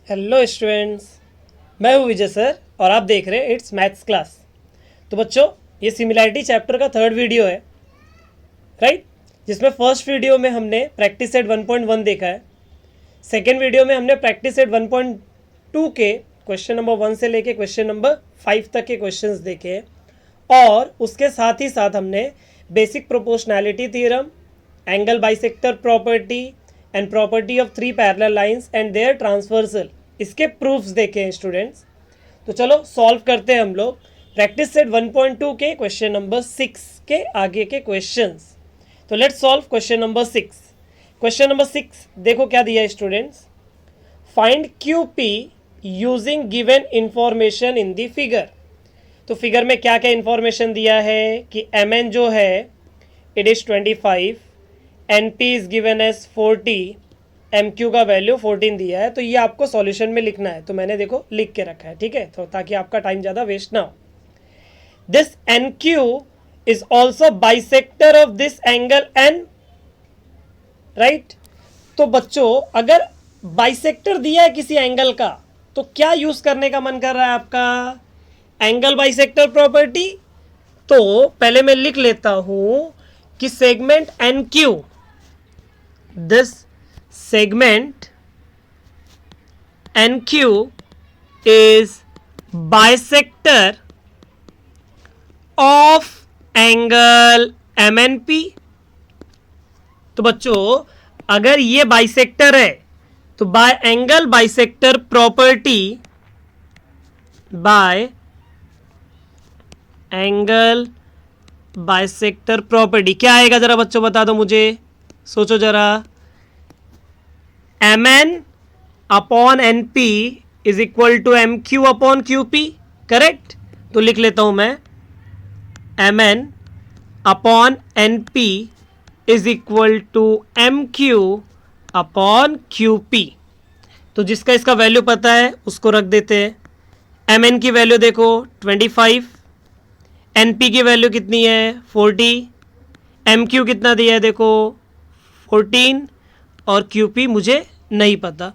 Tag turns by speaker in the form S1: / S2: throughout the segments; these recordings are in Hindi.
S1: हेलो स्टूडेंट्स, मैं हूँ विजय सर और आप देख रहे हैं इट्स मैथ्स क्लास। तो बच्चों, ये सिमिलैरिटी चैप्टर का थर्ड वीडियो है, राइट? जिसमें फर्स्ट वीडियो में हमने प्रैक्टिस सेट 1.1 देखा है। सेकेंड वीडियो में हमने प्रैक्टिस सेट 1.2 के क्वेश्चन नंबर 1 से लेके क्वेश्चन नंबर 5 तक के क्वेश्चंस देखे हैं और उसके साथ ही साथ हमने basic proportionality theorem, angle bisector property and property of three parallel lines and their transversal, इसके प्रूफ्स देखे हैं स्टूडेंट्स। तो चलो सॉल्व करते हैं हम लोग प्रैक्टिस सेट 1.2 के क्वेश्चन नंबर 6 के आगे के क्वेश्चंस। तो let's solve question number 6। Question number 6 देखो क्या दिया है students. Find Q P using given information in the figure. तो फिगर में क्या क्या इंफॉर्मेशन दिया है कि एम एन जो है it is 25, N P is given as 40, M Q का वैल्यू 14 दिया है। तो ये आपको सॉल्यूशन में लिखना है, तो मैंने देखो लिख के रखा है, ठीक है, तो ताकि आपका टाइम ज़्यादा वेस्ट ना हो। This N Q is also bisector of this angle N, right? तो बच्चों, अगर बाइसेक्टर दिया है किसी एंगल का तो क्या यूज करने का मन कर रहा है आपका? Angle bisector property. तो पहले मैं लिख लेता हूं कि segment N Q, this segment NQ is bisector of angle MNP। तो बच्चों, अगर ये बाइसेक्टर है तो by angle bisector property, by angle bisector property क्या आएगा जरा बच्चों बता दो मुझे, सोचो जरा। M N upon N P is equal to M Q upon Q P, correct? तो लिख लेता हूं मैं M N upon N P is equal to M Q upon Q P. तो जिसका इसका वैल्यू पता है उसको रख देते हैं। एम एन की वैल्यू देखो 25, एन पी की वैल्यू कितनी है 40, एम क्यू कितना दिया है देखो 14 और क्यू पी मुझे नहीं पता।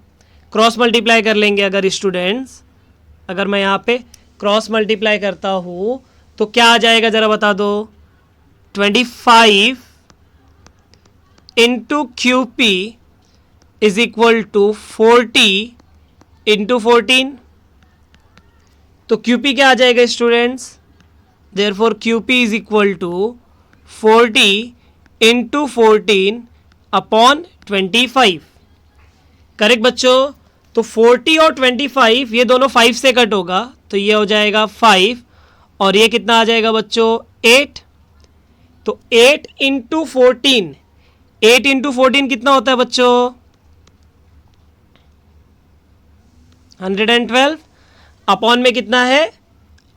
S1: क्रॉस मल्टीप्लाई कर लेंगे अगर स्टूडेंट्स, अगर मैं यहाँ पे क्रॉस मल्टीप्लाई करता हूँ तो क्या आ जाएगा ज़रा बता दो। 25 into Q P is equal to 40 into 14। तो क्यू पी क्या आ जाएगा students? Therefore Q P is equal to 40 into 14 upon 25, correct बच्चों? तो 40 और 25 ये दोनों 5 से कट होगा तो ये हो जाएगा 5 और ये कितना आ जाएगा बच्चों 8। तो 8 इंटू 14, 8 इंटू 14 कितना होता है बच्चों? 112। अपॉन में कितना है?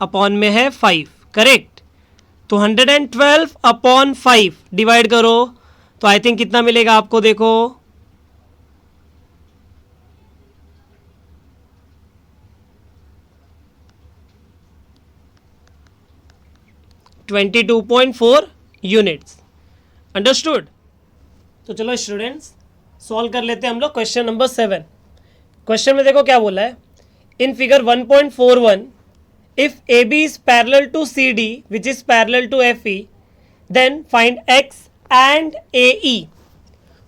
S1: अपॉन में है 5, करेक्ट? तो 112 अपॉन 5 डिवाइड करो तो आई थिंक कितना मिलेगा आपको, देखो 22.4 यूनिट्स। अंडरस्टूड? तो चलो स्टूडेंट्स सॉल्व कर लेते हैं हम लोग क्वेश्चन नंबर 7। क्वेश्चन में देखो क्या बोला है। In figure 1.41 if A B is parallel to C D which is parallel to F E then find X and A E.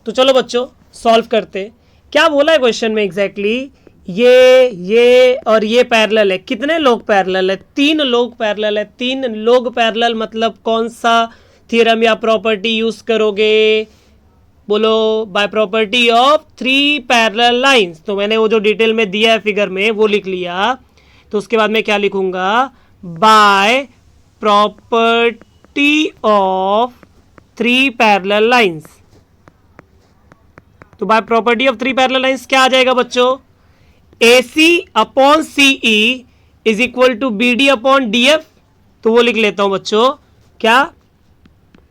S1: तो चलो बच्चों सॉल्व करते। क्या बोला है क्वेश्चन में एग्जैक्टली? ये और ये पैरेलल है। कितने लोग पैरेलल है? 3 लोग पैरेलल है। 3 लोग पैरेलल मतलब कौन सा थ्योरम या प्रॉपर्टी यूज करोगे? बोलो, by property of 3 parallel lines. तो मैंने वो जो डिटेल में दिया है फिगर में वो लिख लिया। तो उसके बाद मैं क्या लिखूंगा? By property of 3 parallel lines. तो by property of 3 parallel lines क्या आ जाएगा बच्चों? A C upon C E is equal to B D upon D F. तो वो लिख लेता हूं बच्चों, क्या?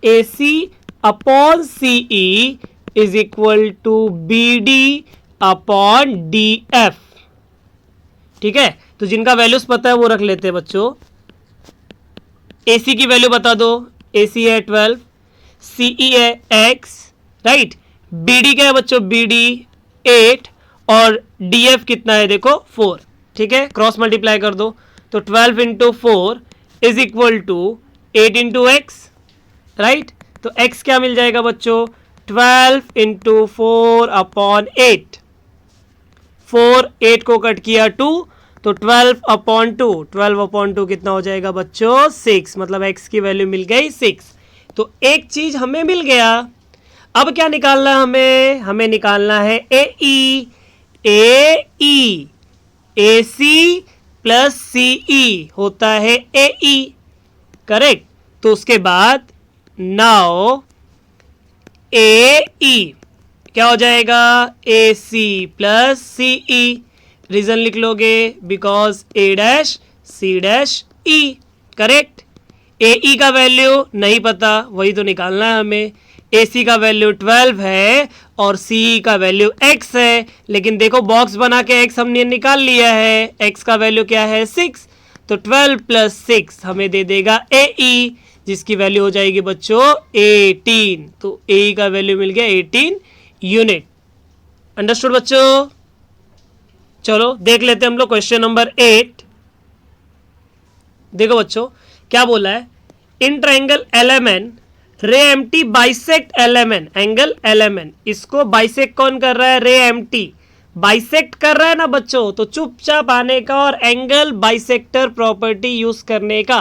S1: A C upon C E is equal to B D upon D F, ठीक है? तो जिनका वैल्यूज पता है वो रख लेते हैं बच्चों। ए सी की वैल्यू बता दो, ए सी है 12, सी ई है x, राइट? बी डी क्या है बच्चों? बी डी 8 और DF कितना है देखो 4, ठीक है, क्रॉस मल्टीप्लाई कर दो तो 12 into 4 is equal to 8 into x, right. तो x क्या मिल जाएगा बच्चों, 12 इंटू 4 अपॉन 8, 4 8 को कट किया 2 तो 12 अपॉन 2, 12 अपॉन 2 कितना हो जाएगा बच्चों 6, मतलब x की वैल्यू मिल गई 6। तो एक चीज हमें मिल गया। अब क्या निकालना है हमें, हमें निकालना है AE, AE AC plus CE होता है AE, करेक्ट। तो उसके बाद नाउ AE क्या हो जाएगा, AC प्लस CE, रीजन लिख लोगे because A dash C dash E, correct. AE का वैल्यू नहीं पता, वही तो निकालना है हमें। AC का वैल्यू 12 है और CE का वैल्यू x है, लेकिन देखो बॉक्स बना के x हमने निकाल लिया है, x का वैल्यू क्या है 6, तो 12 प्लस 6 हमें दे देगा AE, जिसकी वैल्यू हो जाएगी बच्चों 18। तो AE का वैल्यू मिल गया 18 यूनिट। अंडरस्टूड बच्चों। चलो देख लेते हैं हम लोग क्वेश्चन नंबर 8। देखो बच्चों क्या बोला है, in triangle LMN ray MT bisect LMN, angle LMN, इसको बाइसेक्ट कौन कर रहा है, रे एमटी बाइसेक्ट कर रहा है ना बच्चों, तो चुपचाप आने का और एंगल बाइसेक्टर प्रॉपर्टी यूज करने का।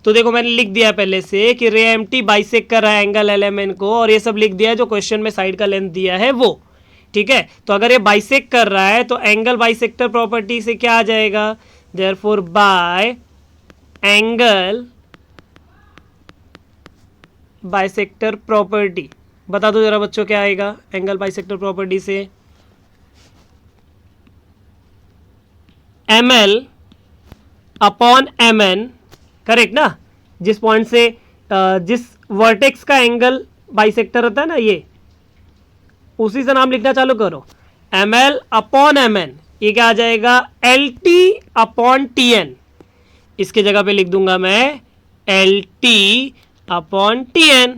S1: तो देखो मैंने लिख दिया पहले से कि रे एमटी बाइसेक्ट कर रहा है एंगल LMN को, और ये सब लिख दिया है जो क्वेश्चन में साइड का लेंथ दिया है वो, ठीक है। तो अगर ये बाइसेक्ट कर रहा है तो एंगल बाइसेक्टर प्रॉपर्टी से क्या आ जाएगा, therefore by angle bisector property, बता दो जरा बच्चों क्या आएगा एंगल बाइसेक्टर प्रॉपर्टी से, ML अपॉन MN, करेक्ट ना। जिस पॉइंट से जिस वर्टेक्स का एंगल बाइसेक्टर होता है ना, ये उसी से नाम लिखना चालू करो, ML अपॉन MN, ये क्या आ जाएगा LT अपॉन TN, इसके जगह पे लिख दूंगा मैं LT अपॉन TN,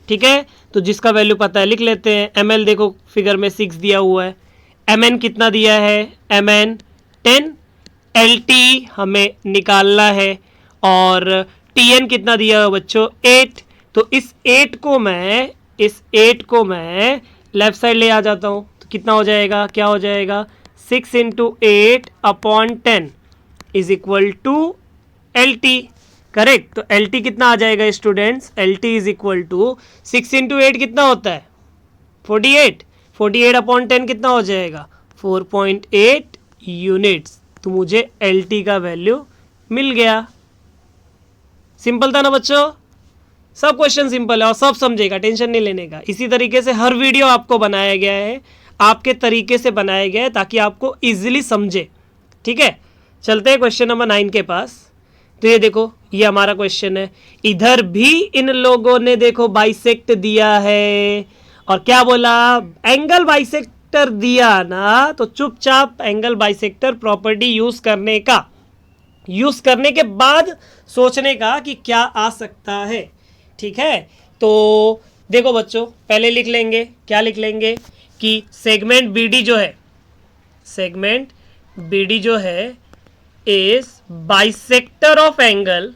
S1: ठीक है। तो जिसका वैल्यू पता है लिख लेते हैं। ML देखो फिगर में 6 दिया हुआ है, MN कितना दिया है, MN 10, LT हमें निकालना है और TN कितना दिया है बच्चों 8। तो इस 8 को मैं लेफ्ट साइड ले आ जाता हूँ, तो कितना हो जाएगा, क्या हो जाएगा 6 into 8 upon 10 is equal to LT, correct. तो LT कितना आ जाएगा students, LT is equal to 6 into 8 कितना होता है 48, 48 अपॉन 10 कितना हो जाएगा 4.8 यूनिट्स। तो मुझे LT का वैल्यू मिल गया। सिंपल था ना बच्चों, सब क्वेश्चन सिंपल है और सब समझेगा, टेंशन नहीं लेने का। इसी तरीके से हर वीडियो आपको बनाया गया है, आपके तरीके से बनाया गया है ताकि आपको इजीली समझे, ठीक है। चलते हैं क्वेश्चन नंबर 9 के पास। तो ये देखो ये हमारा क्वेश्चन है, इधर भी इन लोगों ने देखो बाइसेक्ट दिया है और क्या बोला, एंगल बाइसेक्टर दिया ना, तो चुपचाप एंगल बाइसेक्टर प्रॉपर्टी यूज करने का, यूज करने के बाद सोचने का कि क्या आ सकता है, ठीक है। तो देखो बच्चों पहले लिख लेंगे, क्या लिख लेंगे कि सेगमेंट BD जो है, सेगमेंट BD जो है इज बाइसेक्टर ऑफ एंगल,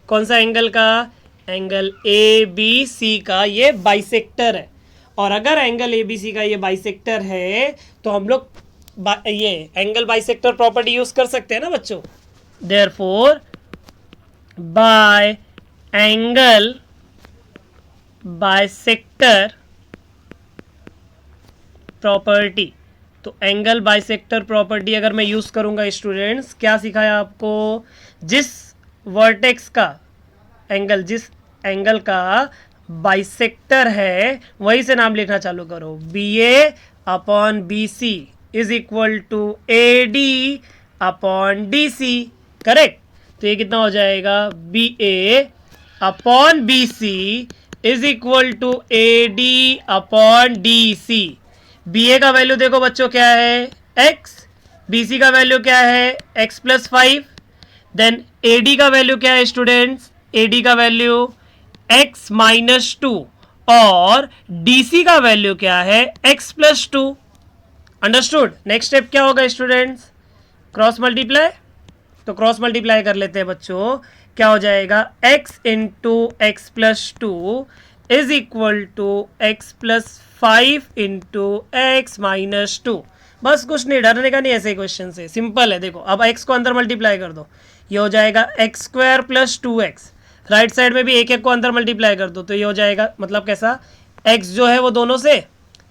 S1: कौन सा एंगल का, एंगल ABC का ये बाइसेक्टर है। और अगर एंगल ABC का ये बाइसेक्टर है तो हम लोग ये एंगल बाइसेक्टर प्रॉपर्टी यूज कर सकते हैं ना बच्चों। Therefore by angle bisector property, तो एंगल बाइसेक्टर प्रॉपर्टी अगर मैं यूज करूंगा स्टूडेंट्स, क्या सिखाया आपको, जिस वर्टेक्स का एंगल, जिस एंगल का बाइसेक्टर है वही से नाम लिखना चालू करो, BA upon BC is equal to AD upon DC, correct. तो ये कितना हो जाएगा, BA upon BC is equal to AD upon DC। BA का वैल्यू देखो बच्चों क्या है x, BC का वैल्यू क्या है x प्लस 5, देन AD का वैल्यू क्या है स्टूडेंट्स, AD का वैल्यू x माइनस 2 और DC का वैल्यू क्या है x plus 2, understood. Next step क्या होगा स्टूडेंट्स? Cross multiply. तो क्रॉस मल्टीप्लाई कर लेते हैं बच्चों। क्या हो जाएगा? x into x plus two is equal to x plus 5 into x minus two. बस कुछ नहीं, डरने का नहीं, ऐसे क्वेश्चन से सिंपल है। देखो अब x को अंदर मल्टीप्लाई कर दो, ये हो जाएगा x square plus 2x। Right side में भी एक एक को अंदर मल्टीप्लाई कर दो, तो ये हो जाएगा, मतलब कैसा, x जो है वो दोनों से,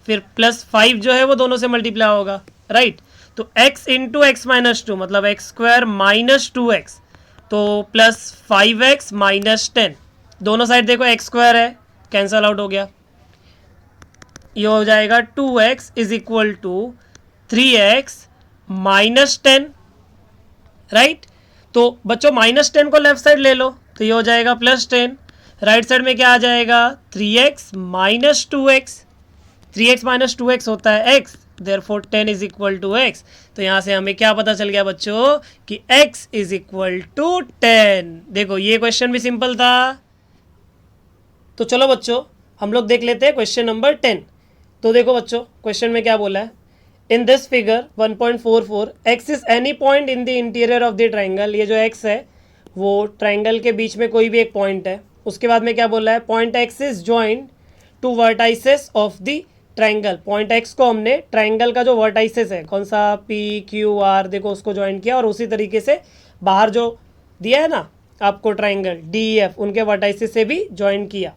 S1: फिर प्लस 5 जो है वो दोनों से मल्टीप्लाई होगा, राइट। तो x into x minus to मतलब एक्स स्क्वायर माइनस 2x, तो प्लस 5x माइनस 10। दोनों साइड देखो x स्क्वायर है, कैंसल आउट हो गया। ये हो जाएगा 2x is equal to 3x minus 10, right. तो बच्चों माइनस 10 को लेफ्ट साइड ले लो, तो ये हो जाएगा प्लस 10। राइट साइड में क्या आ जाएगा? 3x minus 2x। 3x minus 2x होता है x, therefore 10 is equal to x। तो यहाँ से हमें क्या पता चल गया बच्चों कि x इज इक्वल टू 10। देखो ये क्वेश्चन भी सिंपल था। तो चलो बच्चों हम लोग देख लेते हैं क्वेश्चन नंबर 10। तो देखो बच्चों क्वेश्चन में क्या बोला है, in this figure 1.44 x is any point in the interior of the triangle. ये जो x है वो ट्राइंगल के बीच में कोई भी एक पॉइंट है। उसके बाद में क्या बोला है, point x is joint to vertices of the triangle. Point x को हमने ट्राइंगल का जो वर्टाइसेस है, कौन सा, p q r, देखो उसको ज्वाइन किया, और उसी तरीके से बाहर जो दिया है ना आपको ट्राइंगल d e f, उनके वर्टाइसेस से भी ज्वाइन किया,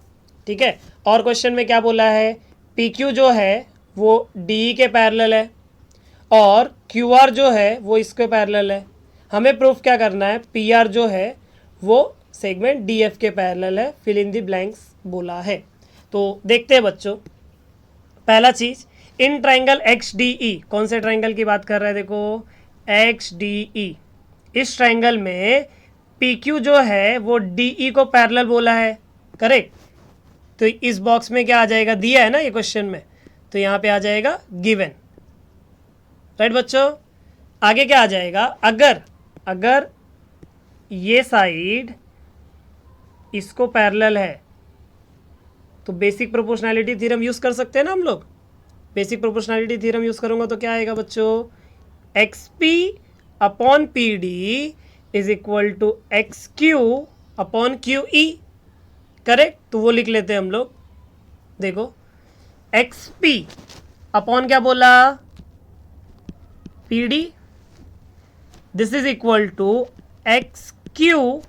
S1: ठीक है। और क्वेश्चन में क्या बोला है, पी क्यू जो है वो डी ई के पैरेलल है और क्यू आर जो है वो इसके पैरेलल है। हमें प्रूफ क्या करना है, पी आर जो है वो सेगमेंट डी एफ के पैरेलल है। फिल इन द ब्लैंक्स बोला है। तो देखते हैं बच्चों, पहला चीज, in triangle x D E, कौन से ट्राइंगल की बात कर रहे हैं, देखो एक्स डी ई। इस ट्राइंगल में पी क्यू जो है वो डी ई को पैरेलल बोला है, करेक्ट। तो इस बॉक्स में क्या आ जाएगा, दिया है ना ये क्वेश्चन में, तो यहाँ पे आ जाएगा गिवन, राइट बच्चों। आगे क्या आ जाएगा, अगर ये साइड इसको पैरेलल है तो बेसिक प्रोपोर्शनैलिटी थ्योरम यूज़ कर सकते हैं ना हम लोग। बेसिक प्रोपोर्शनैलिटी थ्योरम यूज़ करूँगा तो क्या आएगा बच्चों, X P upon P D is equal to X Q upon Q E, correct. तो वो लिख लेते हैं हम लोग। देखो एक्स पी अपॉन क्या बोला, P D, this is equal to X Q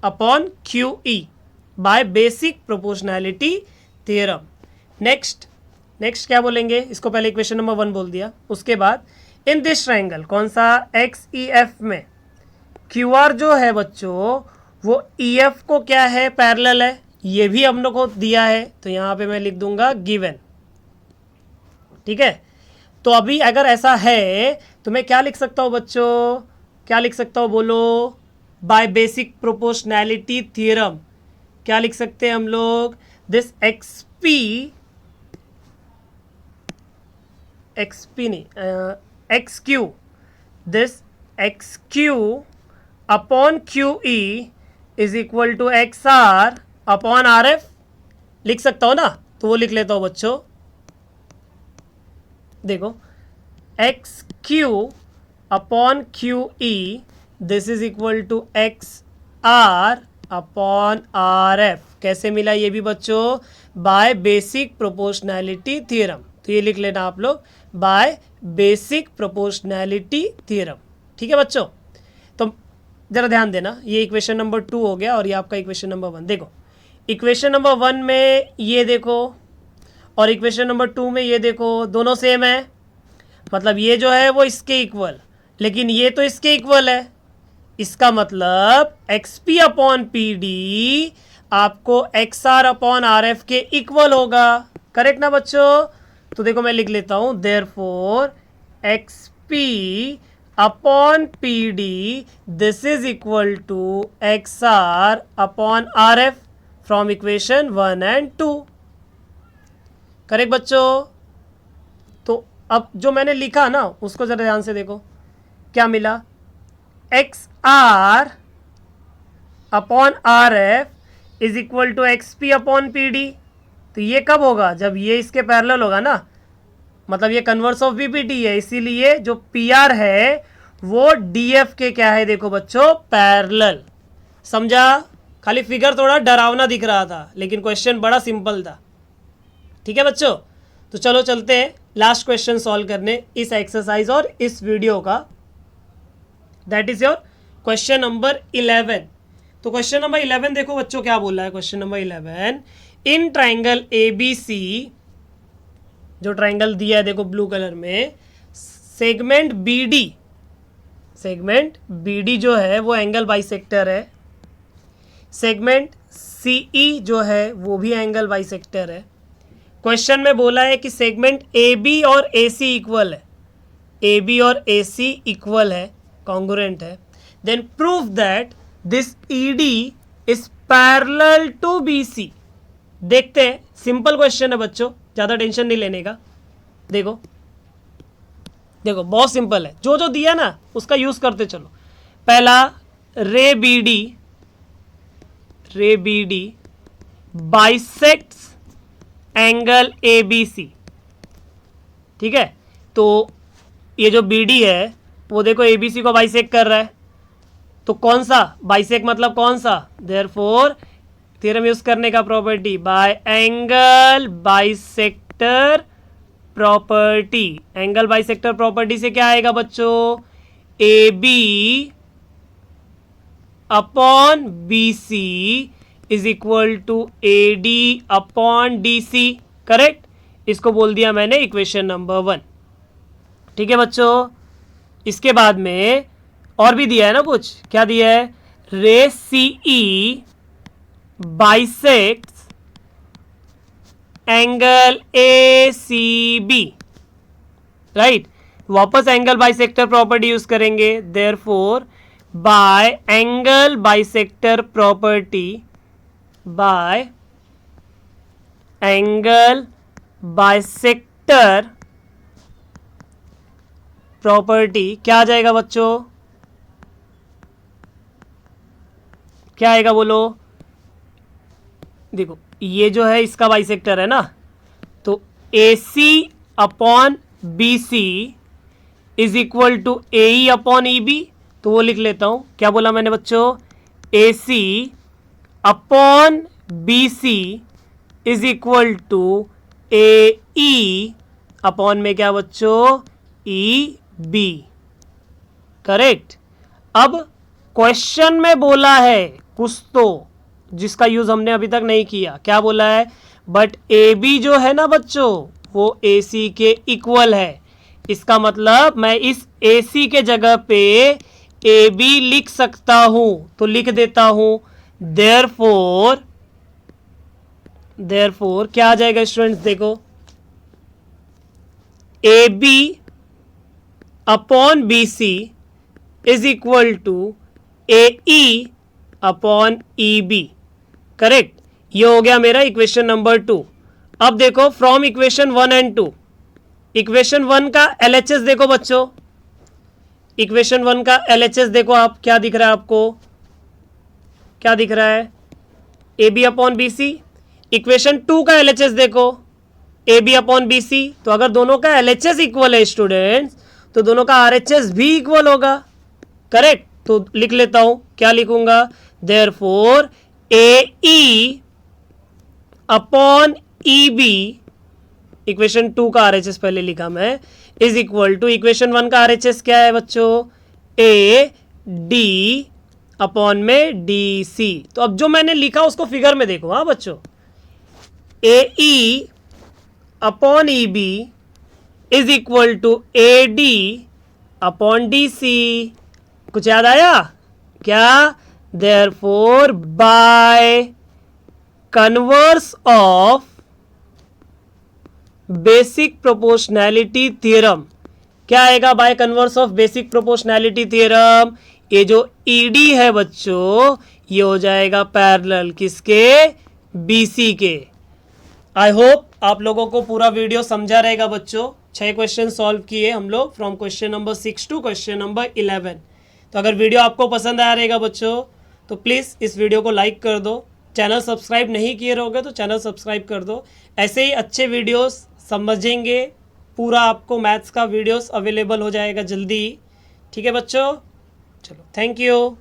S1: upon Q E by basic proportionality theorem. Next क्या बोलेंगे, इसको पहले इक्वेशन नंबर 1 बोल दिया। उसके बाद इन दिस ट्राइंगल, कौन सा, एक्स ई एफ में क्यू आर जो है बच्चों वो ई एफ को क्या है, पैरेलल है। ये भी हम लोग को दिया है, तो यहाँ पे मैं लिख दूंगा गिवन, ठीक है। तो अभी अगर ऐसा है तो मैं क्या लिख सकता हूँ बच्चों, क्या लिख सकता हूँ बोलो, बाय बेसिक प्रोपोर्शनैलिटी थ्योरम क्या लिख सकते हैं हम लोग, दिस एक्स पी नहीं, X Q, this X Q upon Q E is equal to X R upon R F, लिख सकता हूँ ना। तो वो लिख लेता हूँ बच्चों, देखो X Q upon Q E this is equal to X R upon R F. कैसे मिला ये भी बच्चों, बाय बेसिक प्रोपोर्शनैलिटी थ्योरम। तो ये लिख लेना आप लोग, बाय बेसिक प्रोपोर्शनैलिटी थ्योरम, ठीक है बच्चों। तो जरा ध्यान देना, ये इक्वेशन नंबर 2 हो गया और ये आपका इक्वेशन नंबर 1। देखो इक्वेशन नंबर 1 में ये देखो और इक्वेशन नंबर 2 में ये देखो, दोनों सेम है, मतलब ये जो है वो इसके इक्वल, लेकिन ये तो इसके इक्वल है। इसका मतलब X P upon P D आपको X R upon R F के इक्वल होगा, करेक्ट ना बच्चों। तो देखो मैं लिख लेता हूं, therefore X P upon P D this is equal to X R upon R F from equation 1 and 2, correct बच्चों। तो अब जो मैंने लिखा ना उसको जरा ध्यान से देखो, क्या मिला, X R upon R F is equal to X P upon P D. तो ये कब होगा, जब ये इसके पैरेलल होगा ना, मतलब ये कन्वर्स ऑफ बीपीटी है, इसीलिए जो पीआर है वो डीएफ के क्या है, देखो बच्चों पैरेलल। समझा? खाली फिगर थोड़ा डरावना दिख रहा था लेकिन क्वेश्चन बड़ा सिंपल था। ठीक है बच्चों, तो चलो चलते हैं लास्ट क्वेश्चन सॉल्व करने इस एक्सरसाइज और इस वीडियो का। That is your question number 11। तो क्वेश्चन नंबर 11 देखो बच्चों क्या बोल रहा है। Question number 11, in triangle ABC, जो ट्राइंगल दिया है देखो ब्लू कलर में, सेगमेंट BD जो है वो एंगल बाइसेक्टर है, सेगमेंट CE जो है वो भी एंगल बाइसेक्टर है। क्वेश्चन में बोला है कि सेगमेंट AB और AC इक्वल है, AB और AC इक्वल है, कॉन्ग्रुएंट है। Then prove that this ED is parallel to BC। देखते हैं, सिंपल क्वेश्चन है बच्चों, ज़्यादा टेंशन नहीं लेने का। देखो देखो बहुत सिंपल है, जो जो दिया ना उसका यूज़ करते चलो। पहला, रे BD बाइसेक्ट्स एंगल ABC। ठीक है, तो ये जो BD है वो देखो ABC को बाइसेक्ट कर रहा है, तो कौन सा बाइसेक्ट मतलब कौन सा, देयरफॉर थ्योरम यूज करने का property by angle bisector property. Angle bisector property से क्या आएगा बच्चों, AB upon BC is equal to AD upon DC। Correct, इसको बोल दिया मैंने इक्वेशन नंबर 1। ठीक है बच्चों, इसके बाद में और भी दिया है ना कुछ, क्या दिया है, रे CE bisects angle ACB। Right, वापस एंगल बाइसेक्टर प्रॉपर्टी यूज करेंगे, therefore by angle bisector property, by angle bisector property क्या आ जाएगा बच्चों, क्या आएगा बोलो। देखो ये जो है इसका बाइसेक्टर है ना, तो AC upon BC is equal to AE upon EB। तो वो लिख लेता हूं, क्या बोला मैंने बच्चों, AC upon BC is equal to AE upon में क्या बच्चों, EB। करेक्ट। अब क्वेश्चन में बोला है कुछ तो जिसका यूज हमने अभी तक नहीं किया, क्या बोला है, बट AB जो है ना बच्चों वो AC के इक्वल है। इसका मतलब मैं इस AC के जगह पे AB लिख सकता हूं, तो लिख देता हूं, देयरफॉर क्या आ जाएगा स्टूडेंट्स, देखो AB upon BC is equal to AE upon EB। Correct, ये हो गया मेरा इक्वेशन नंबर 2। अब देखो फ्रॉम इक्वेशन 1 एंड 2, इक्वेशन 1 का LHS देखो बच्चों, इक्वेशन 1 का LHS देखो आप, क्या दिख रहा है आपको, क्या दिख रहा है, AB अपॉन BC। इक्वेशन 2 का LHS देखो, AB अपॉन BC। तो अगर दोनों का LHS इक्वल है स्टूडेंट्स, तो दोनों का RHS भी इक्वल होगा। करेक्ट, तो लिख लेता हूं, क्या लिखूंगा, therefore AE upon EB, equation 2 का RHS पहले लिखा मैं, इज इक्वल टू इक्वेशन 1 का RHS क्या है बच्चों, AD अपॉन में DC। तो अब जो मैंने लिखा उसको फिगर में देखो, हाँ बच्चों, AE upon EB is equal to AD upon DC। कुछ याद आया क्या, therefore by converse of basic proportionality theorem, क्या आएगा, by converse of basic proportionality theorem, ये जो ED है बच्चों ये हो जाएगा पैरेलल किसके, BC के। आई होप आप लोगों को पूरा वीडियो समझा रहेगा बच्चों। 6 क्वेश्चन सॉल्व किए हम लोग from question number 6 to question number 11। तो अगर वीडियो आपको पसंद आया रहेगा बच्चों तो प्लीज़ इस वीडियो को लाइक कर दो, चैनल सब्सक्राइब नहीं किए रहोगे तो चैनल सब्सक्राइब कर दो। ऐसे ही अच्छे वीडियोस समझेंगे, पूरा आपको मैथ्स का वीडियोस अवेलेबल हो जाएगा जल्दी ही। ठीक है बच्चों, चलो थैंक यू।